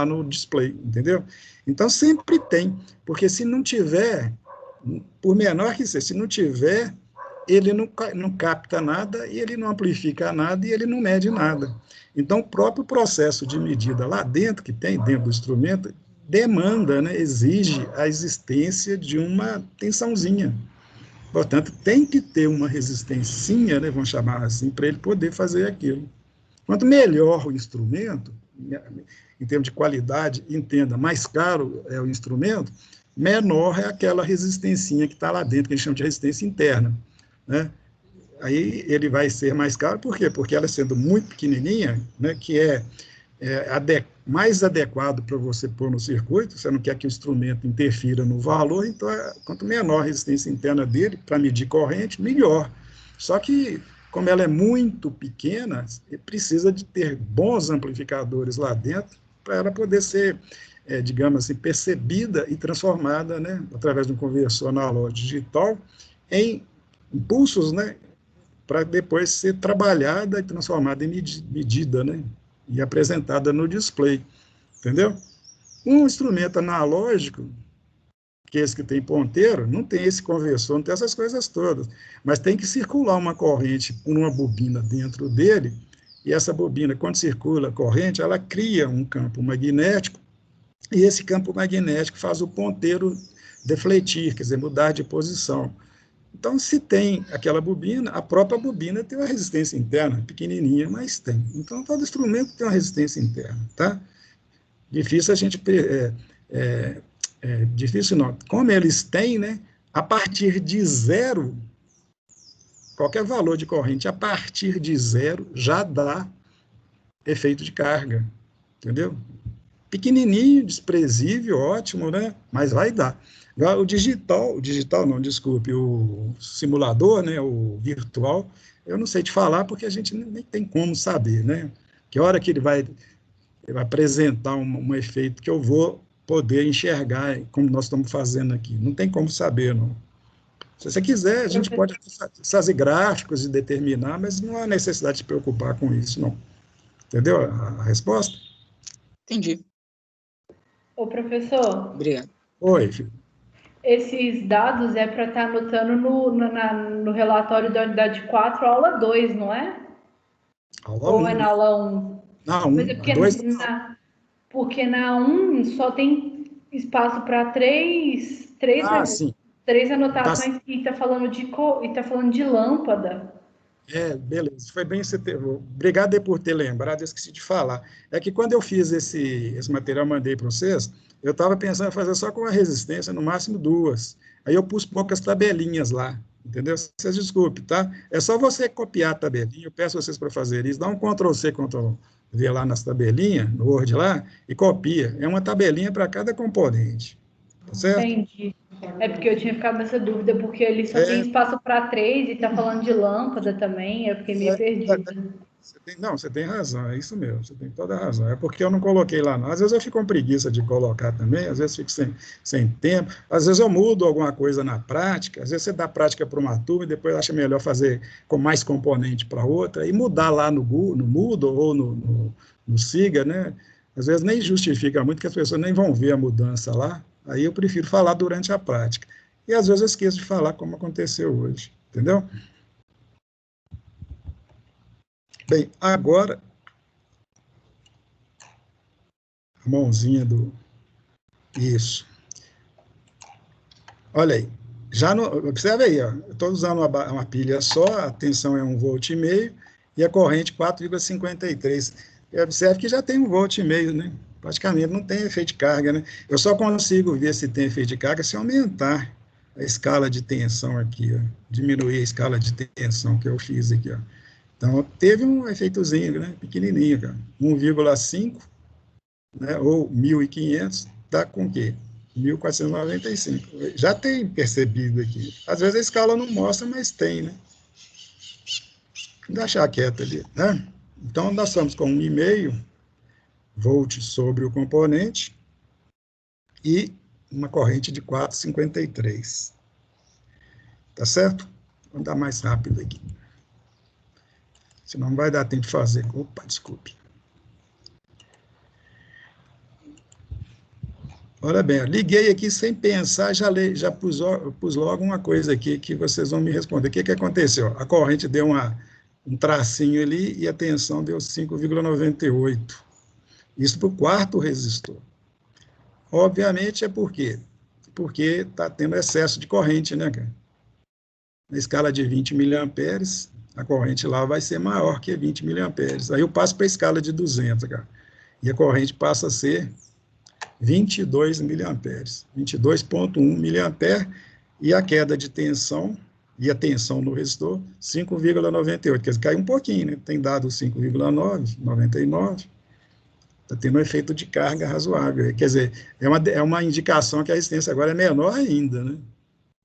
no display, entendeu? Então, sempre tem, porque se não tiver, por menor que seja, se não tiver, ele não capta nada, e ele não amplifica nada, e ele não mede nada. Então, o próprio processo de medida lá dentro, que tem dentro do instrumento, demanda, né, exige a existência de uma tensãozinha. Portanto, tem que ter uma resistência, né, vamos chamar assim, para ele poder fazer aquilo. Quanto melhor o instrumento, em termos de qualidade, entenda, mais caro é o instrumento, menor é aquela resistência que está lá dentro, que a gente chama de resistência interna, né? Aí ele vai ser mais caro, por quê? Porque ela sendo muito pequenininha, né, que mais adequado para você pôr no circuito, você não quer que o instrumento interfira no valor, então, quanto menor a resistência interna dele, para medir corrente, melhor. Só que, como ela é muito pequena, precisa de ter bons amplificadores lá dentro para ela poder ser, digamos assim, percebida e transformada, né, através de um conversor analógico digital em impulsos, né, para depois ser trabalhada e transformada em medida, né? E apresentada no display, entendeu? Um instrumento analógico, que esse que tem ponteiro, não tem esse conversor, não tem essas coisas todas, mas tem que circular uma corrente por uma bobina dentro dele, e essa bobina, quando circula a corrente, ela cria um campo magnético, e esse campo magnético faz o ponteiro defletir, quer dizer, mudar de posição. Então, se tem aquela bobina, a própria bobina tem uma resistência interna, pequenininha, mas tem. Então, todo instrumento tem uma resistência interna, tá? Difícil a gente... difícil não. Como eles têm, né, a partir de zero, qualquer valor de corrente a partir de zero já dá efeito de carga, entendeu? Pequenininho, desprezível, ótimo, né? Mas vai dar. Agora, o digital não, desculpe, o simulador, né, o virtual, eu não sei te falar porque a gente nem tem como saber, né? Que hora que ele vai apresentar um efeito que eu vou poder enxergar, como nós estamos fazendo aqui. Não tem como saber, não. Se você quiser, a gente pode fazer gráficos e determinar, mas não há necessidade de se preocupar com isso, não. Entendeu a resposta? Entendi. Ô, professor, Obrigado. Oi, filho. esses dados é para estar anotando no relatório da unidade 4, aula 2, não é? Aula Ou 1. é na aula 1? Na Mas é 1, porque 2... porque na 1 só tem espaço para três sim. anotações e está falando de lâmpada. Beleza. Foi bem você ter... Obrigado aí por ter lembrado, eu esqueci de falar. É que quando eu fiz esse material, mandei para vocês, eu estava pensando em fazer só com uma resistência, no máximo 2. Aí eu pus poucas tabelinhas lá, entendeu? Vocês desculpem, tá? É só você copiar a tabelinha, eu peço vocês para fazer isso, dá um Ctrl+C, Ctrl+V lá nas tabelinhas, no Word lá, e copia. É uma tabelinha para cada componente, tá certo? Entendi. É porque eu tinha ficado nessa dúvida, porque ele só tem É, espaço para 3 e está falando de lâmpada também, eu fiquei meio perdida. Você tem razão, é isso mesmo, você tem toda a razão. É porque eu não coloquei lá, não. Às vezes eu fico com preguiça de colocar também, às vezes fico sem tempo, às vezes eu mudo alguma coisa na prática, às vezes você dá prática para uma turma e depois acha melhor fazer com mais componente para outra, e mudar lá no Moodle ou no Siga, né? Às vezes nem justifica muito, que as pessoas nem vão ver a mudança lá, aí eu prefiro falar durante a prática. E às vezes eu esqueço de falar como aconteceu hoje, entendeu? Bem, agora, a mãozinha do... Isso. Olha aí. Observe aí, ó, eu estou usando uma pilha só, a tensão é 1,5 volt e a corrente 4,53. Observe que já tem 1,5 volt, né? Praticamente não tem efeito de carga, né? Eu só consigo ver se tem efeito de carga se aumentar a escala de tensão aqui, ó, diminuir a escala de tensão que eu fiz aqui, ó. Então, teve um efeitozinho, né? Pequenininho, cara. 1,5, né? Ou 1.500, dá com o quê? 1.495. Já tem percebido aqui. Às vezes a escala não mostra, mas tem, né? Vou deixar quieto ali, né? Então, nós estamos com 1,5 volt sobre o componente e uma corrente de 4,53. Tá certo? Vamos dar mais rápido aqui. Senão não vai dar tempo de fazer. Opa, desculpe. Olha bem, liguei aqui sem pensar, já pus logo uma coisa aqui que vocês vão me responder. O que aconteceu? A corrente deu um tracinho ali e a tensão deu 5,98. Isso para o quarto resistor. Obviamente é por quê? Porque está tendo excesso de corrente, né, cara? Na escala de 20 miliamperes, a corrente lá vai ser maior que 20 miliamperes. Aí eu passo para a escala de 200, cara. E a corrente passa a ser 22 miliamperes, 22,1 miliampere, e a queda de tensão, e a tensão no resistor, 5,98, quer dizer, caiu um pouquinho, né? Tem dado 5,9, 99, está tendo um efeito de carga razoável, quer dizer, é uma indicação que a resistência agora é menor ainda, né,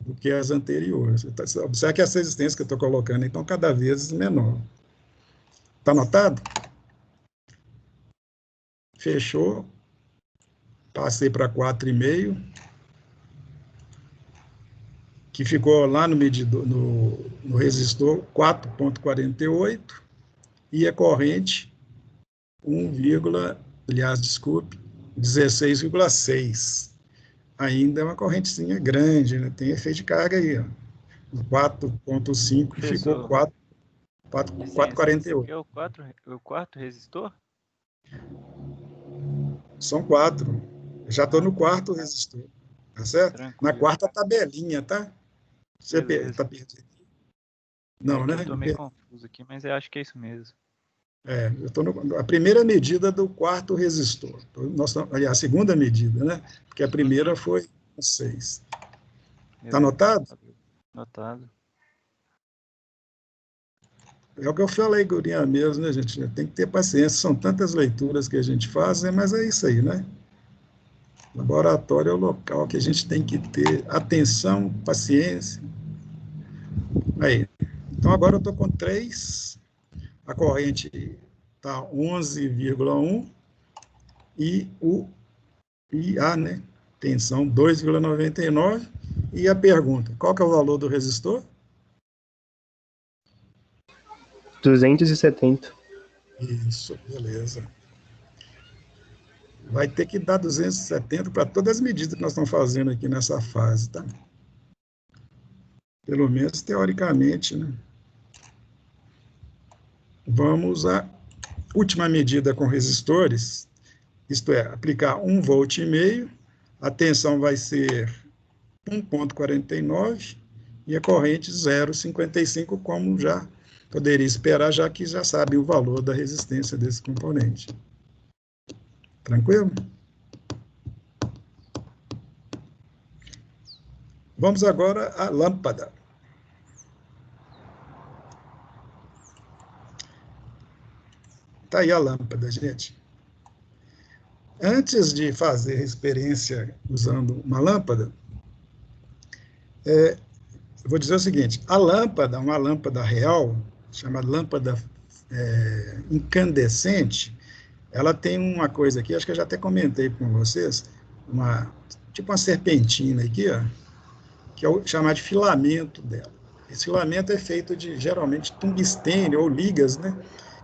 do que as anteriores. Observe que essa resistência que eu estou colocando, então, cada vez menor. Está anotado? Fechou. Passei para 4,5. que ficou lá no medidor, no resistor 4,48, e a corrente 16,6. Ainda é uma correntezinha grande, né? Tem efeito de carga aí, ó. O 4,5 ficou 4,48. Esse aqui é o quarto resistor? São 4. Já estou no quarto resistor, tá certo? Tranquilo. Na quarta tabelinha, tá? Você Beleza. está perdido? Não, né? Eu estou meio confuso aqui, mas eu acho que é isso mesmo. Eu estou a primeira medida do quarto resistor. Aliás, a segunda medida, né? Porque a primeira foi 6. Está anotado? Anotado. É o que eu falei, gurinha mesmo, né, gente? Tem que ter paciência. São tantas leituras que a gente faz, né? Mas é isso aí, né? Laboratório é o local que a gente tem que ter atenção, paciência. Aí. Então, agora eu estou com 3. A corrente está 11,1 e o IA, né? Tensão 2,99. E a pergunta, qual que é o valor do resistor? 270. Isso, beleza. Vai ter que dar 270 para todas as medidas que nós estamos fazendo aqui nessa fase, tá? Pelo menos teoricamente, né? Vamos à última medida com resistores, isto é, aplicar 1,5 volt, a tensão vai ser 1,49 e a corrente 0,55, como já poderia esperar, já que já sabe o valor da resistência desse componente. Tranquilo? Vamos agora à lâmpada. Está aí a lâmpada, gente. Antes de fazer a experiência usando uma lâmpada, eu vou dizer o seguinte, a lâmpada, uma lâmpada real, chamada lâmpada incandescente, ela tem uma coisa aqui, acho que eu já até comentei com vocês, tipo uma serpentina aqui, ó, que é o chamado de filamento dela. Esse filamento é feito de, geralmente, tungstênio ou ligas, né?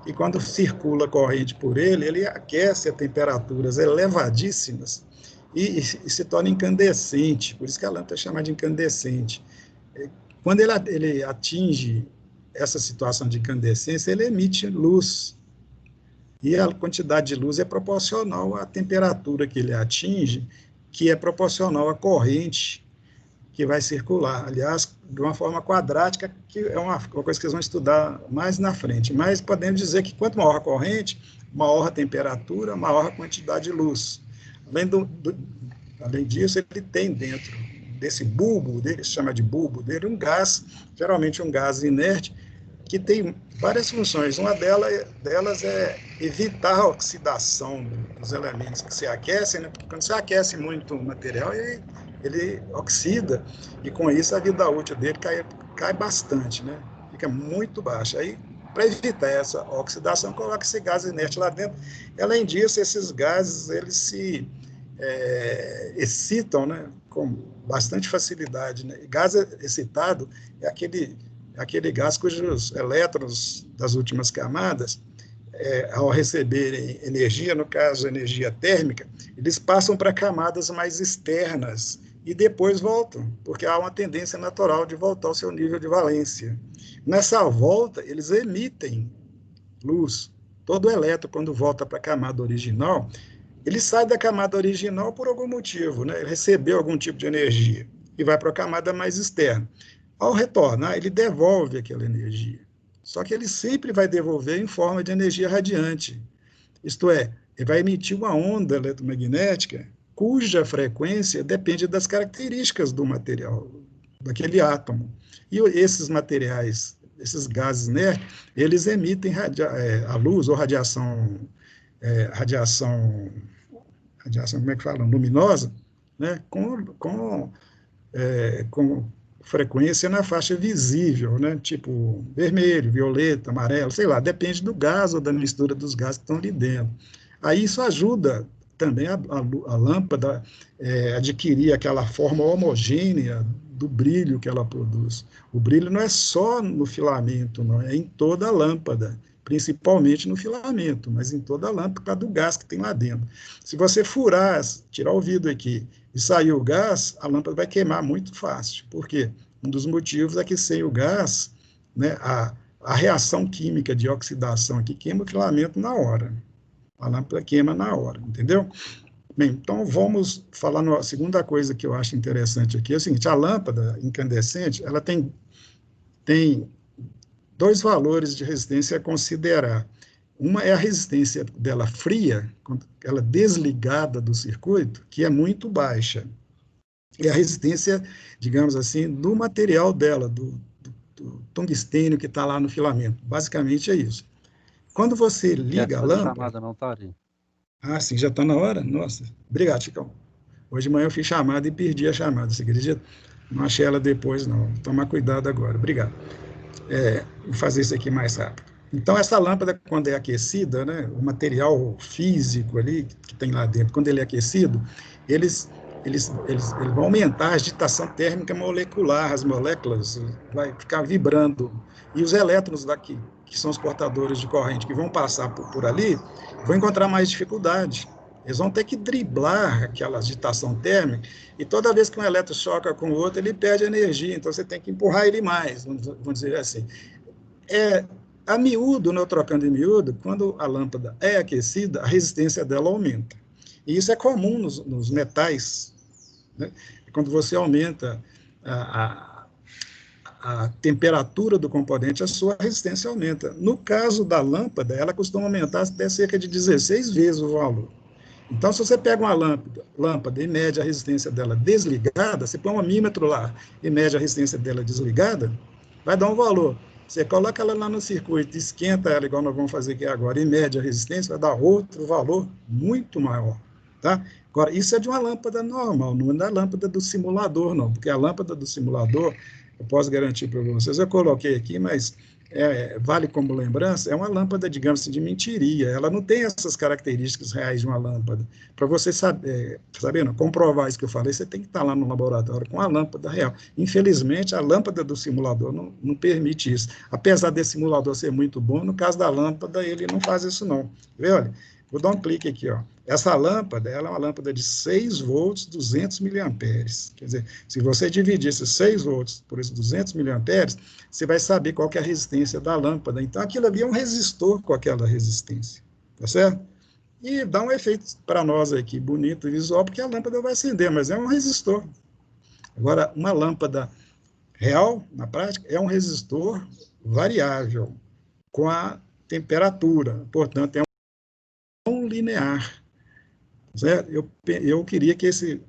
E quando circula a corrente por ele aquece a temperaturas elevadíssimas e se torna incandescente, por isso que a lâmpada é chamada de incandescente. Quando ele atinge essa situação de incandescência, ele emite luz, e a quantidade de luz é proporcional à temperatura que ele atinge, que é proporcional à corrente que vai circular, aliás, de uma forma quadrática, que é uma coisa que eles vão estudar mais na frente, mas podemos dizer que quanto maior a corrente, maior a temperatura, maior a quantidade de luz. Além disso, ele tem dentro desse bulbo dele, se chama de bulbo dele, um gás, geralmente um gás inerte, que tem várias funções. Uma delas é evitar a oxidação dos elementos que se aquecem, né? Porque quando você aquece muito o material, ele oxida, e com isso a vida útil dele cai bastante, né? Fica muito baixa. Aí, para evitar essa oxidação, coloca esse gás inerte lá dentro. Além disso, esses gases, eles se excitam, né, com bastante facilidade, né? E gás excitado é aquele gás cujos elétrons das últimas camadas, ao receberem energia, no caso energia térmica, eles passam para camadas mais externas e depois voltam, porque há uma tendência natural de voltar ao seu nível de valência. Nessa volta, eles emitem luz. Todo elétron, quando volta para a camada original, ele sai da camada original por algum motivo, né? Ele recebeu algum tipo de energia e vai para a camada mais externa. Ao retornar, ele devolve aquela energia. Só que ele sempre vai devolver em forma de energia radiante. Isto é, ele vai emitir uma onda eletromagnética cuja frequência depende das características do material, daquele átomo. E esses materiais, esses gases inertes, eles emitem a luz ou radiação, como é que fala? Luminosa, né? com frequência na faixa visível, né? Tipo vermelho, violeta, amarelo, sei lá, depende do gás ou da mistura dos gases que estão ali dentro. Aí isso ajuda também a lâmpada adquirir aquela forma homogênea do brilho que ela produz. O brilho não é só no filamento, não, é em toda a lâmpada, principalmente no filamento, mas em toda a lâmpada, por causa do gás que tem lá dentro. Se você furar, tirar o vidro aqui e sair o gás, a lâmpada vai queimar muito fácil. Por quê? Um dos motivos é que sem o gás, né, a reação química de oxidação aqui queima o filamento na hora. A lâmpada queima na hora, entendeu? Bem, então vamos falar na segunda coisa que eu acho interessante aqui, é o seguinte: a lâmpada incandescente, ela tem dois valores de resistência a considerar. Uma é a resistência dela fria, ela desligada do circuito, que é muito baixa. E a resistência, digamos assim, do material dela, do tungstênio que está lá no filamento. Basicamente é isso. Quando você liga a lâmpada... chamada não, Tari? Ah, sim, já está na hora? Nossa, obrigado, Chicão. Hoje de manhã eu fiz chamada e perdi a chamada, você acredita? Não achei ela depois, não. Vou tomar cuidado agora, obrigado. Vou fazer isso aqui mais rápido. Então, essa lâmpada, quando é aquecida, né, o material físico ali que tem lá dentro, quando ele é aquecido, eles vão aumentar a agitação térmica molecular, as moléculas vai ficar vibrando, e os elétrons daqui, que são os portadores de corrente, que vão passar por ali, vão encontrar mais dificuldade. Eles vão ter que driblar aquela agitação térmica, e toda vez que um elétron choca com o outro, ele perde energia, então você tem que empurrar ele mais, vamos dizer assim. A miúdo, né, trocando em miúdo, quando a lâmpada é aquecida, a resistência dela aumenta. E isso é comum nos metais, né? Quando você aumenta a temperatura do componente, a sua resistência aumenta. No caso da lâmpada, ela costuma aumentar até cerca de 16 vezes o valor. Então, se você pega uma lâmpada e mede a resistência dela desligada, você põe um amímetro lá e mede a resistência dela desligada, vai dar um valor. Você coloca ela lá no circuito, esquenta ela, igual nós vamos fazer aqui agora, e mede a resistência, vai dar outro valor muito maior. Tá? Agora, isso é de uma lâmpada normal, não é da lâmpada do simulador, não, porque a lâmpada do simulador, eu posso garantir para vocês, eu coloquei aqui, mas vale como lembrança, é uma lâmpada, digamos assim, de mentiria, ela não tem essas características reais de uma lâmpada. Para você saber, comprovar isso que eu falei, você tem que estar lá no laboratório com a lâmpada real. Infelizmente, a lâmpada do simulador não permite isso. Apesar desse simulador ser muito bom, no caso da lâmpada, ele não faz isso não. Vê, olha, vou dar um clique aqui, ó. Essa lâmpada, ela é uma lâmpada de 6 volts, 200 miliamperes. Quer dizer, se você dividir esses 6 volts por esses 200 miliamperes, você vai saber qual que é a resistência da lâmpada. Então, aquilo ali é um resistor com aquela resistência, tá certo? E dá um efeito para nós aqui, bonito e visual, porque a lâmpada vai acender, mas é um resistor. Agora, uma lâmpada real, na prática, é um resistor variável, com a temperatura, portanto, é um linear. Certo? Eu queria que esse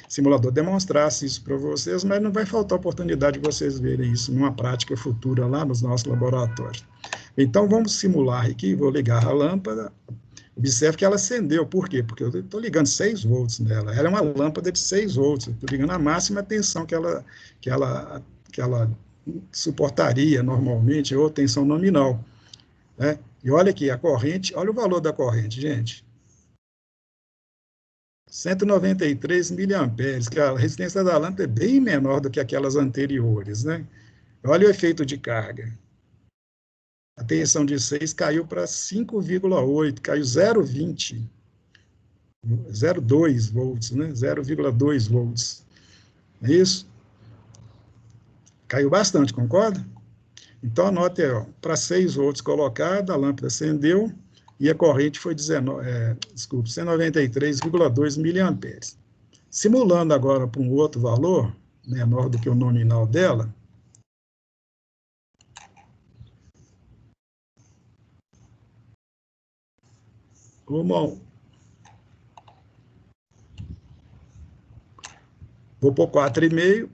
simulador demonstrasse isso para vocês, mas não vai faltar oportunidade de vocês verem isso numa prática futura lá nos nossos laboratórios. Então, vamos simular aqui, vou ligar a lâmpada, observe que ela acendeu, por quê? Porque eu estou ligando 6 volts nela, ela é uma lâmpada de 6 volts, eu estou ligando a máxima tensão que ela suportaria normalmente, ou tensão nominal, né? E olha aqui, a corrente, olha o valor da corrente, gente. 193 miliamperes, que a resistência da lâmpada é bem menor do que aquelas anteriores, né? Olha o efeito de carga. A tensão de 6 caiu para 5,8, caiu 0,20, 0,2 volts, né? 0,2 volts. É isso? Caiu bastante, concorda? Então, anote aí, para 6 volts colocado, a lâmpada acendeu, e a corrente foi 193,2 miliamperes. Simulando agora para um outro valor, menor do que o nominal dela, vou pôr 4,5,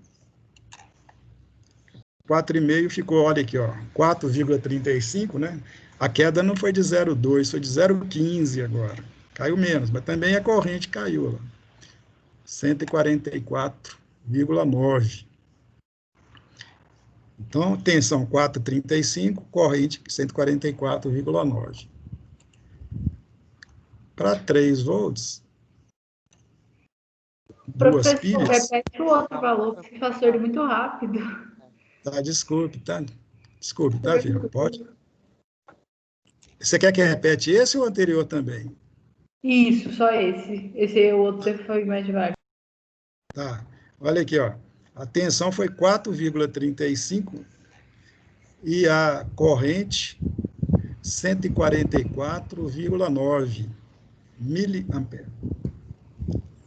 4,5 ficou, olha aqui, 4,35, né? A queda não foi de 0,2, foi de 0,15 agora. Caiu menos, mas também a corrente caiu, 144,9. Então, tensão 4,35, corrente 144,9. Para 3 volts, duas Professor, pilhas. repete o outro valor, porque você passou ele muito rápido. Tá, desculpe, tá? Desculpe, tá, filho? Pode? Você quer que repete esse ou o anterior também? Isso, só esse. Esse outro você foi mais devagar. Tá. Olha aqui, ó. A tensão foi 4,35 e a corrente 144,9 miliamperes.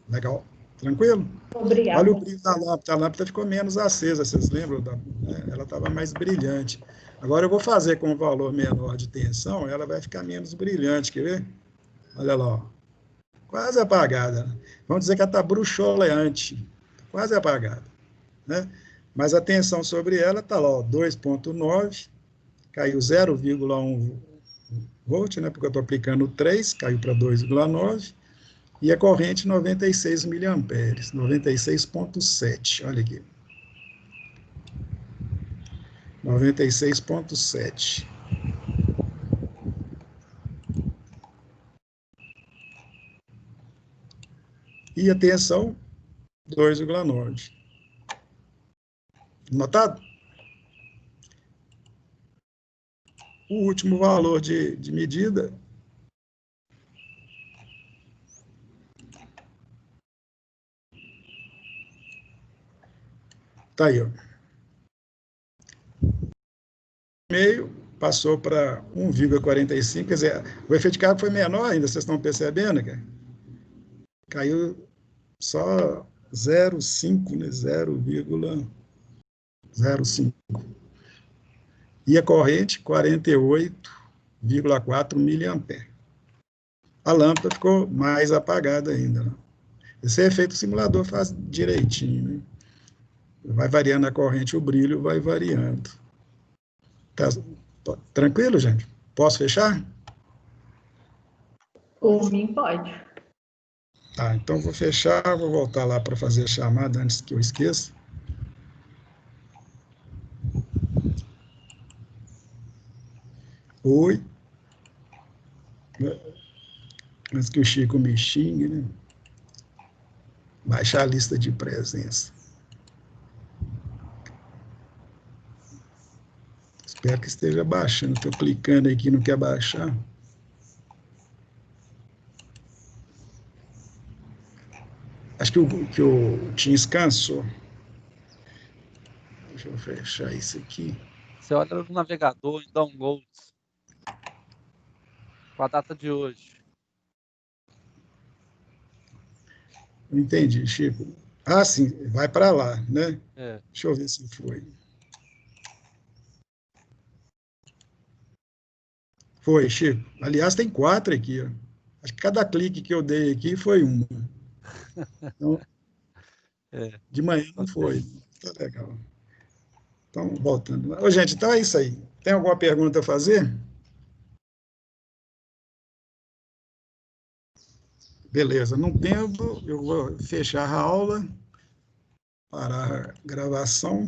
Legal? Tranquilo? Obrigada. Olha o brilho da lâmpada. A lâmpada ficou menos acesa, vocês lembram? Ela estava mais brilhante. Agora eu vou fazer com um valor menor de tensão, ela vai ficar menos brilhante, quer ver? Olha lá, ó. Quase apagada. Né? Vamos dizer que ela está bruxoleante, quase apagada. Né? Mas a tensão sobre ela está lá, 2,9, caiu 0,1 volt, né? Porque eu estou aplicando 3, caiu para 2,9, e a corrente 96 miliamperes, 96,7, olha aqui. 96,7. E a tensão, 2,9. Notado? O último valor de medida está aí, ó. Meio passou para 1,45, quer dizer, o efeito de carga foi menor ainda, vocês estão percebendo, cara? Caiu só 0,5, né? 0,05. E a corrente, 48,4 miliamperes. A lâmpada ficou mais apagada ainda. Né? Esse efeito o simulador faz direitinho. Né? Vai variando a corrente, o brilho vai variando. Tá tranquilo, gente? Posso fechar? Por mim, pode. Tá, então vou fechar, vou voltar lá para fazer a chamada antes que eu esqueça. Oi. Antes que o Chico me xingue, né? Baixar a lista de presença. Espero que esteja baixando. Estou clicando aqui, não quer baixar. Acho que o Teams cansou. Deixa eu fechar isso aqui. Você olha no navegador em downloads. Com a data de hoje. Não entendi, Chico. Ah, sim, vai para lá, né? É. Deixa eu ver se foi. Foi, Chico. Aliás, tem 4 aqui. Ó. Acho que cada clique que eu dei aqui foi uma. Então, de manhã não foi. Tá legal. Então, voltando. Ô, gente, então é isso aí. Tem alguma pergunta a fazer? Beleza. Não tendo, eu vou fechar a aula, parar a gravação.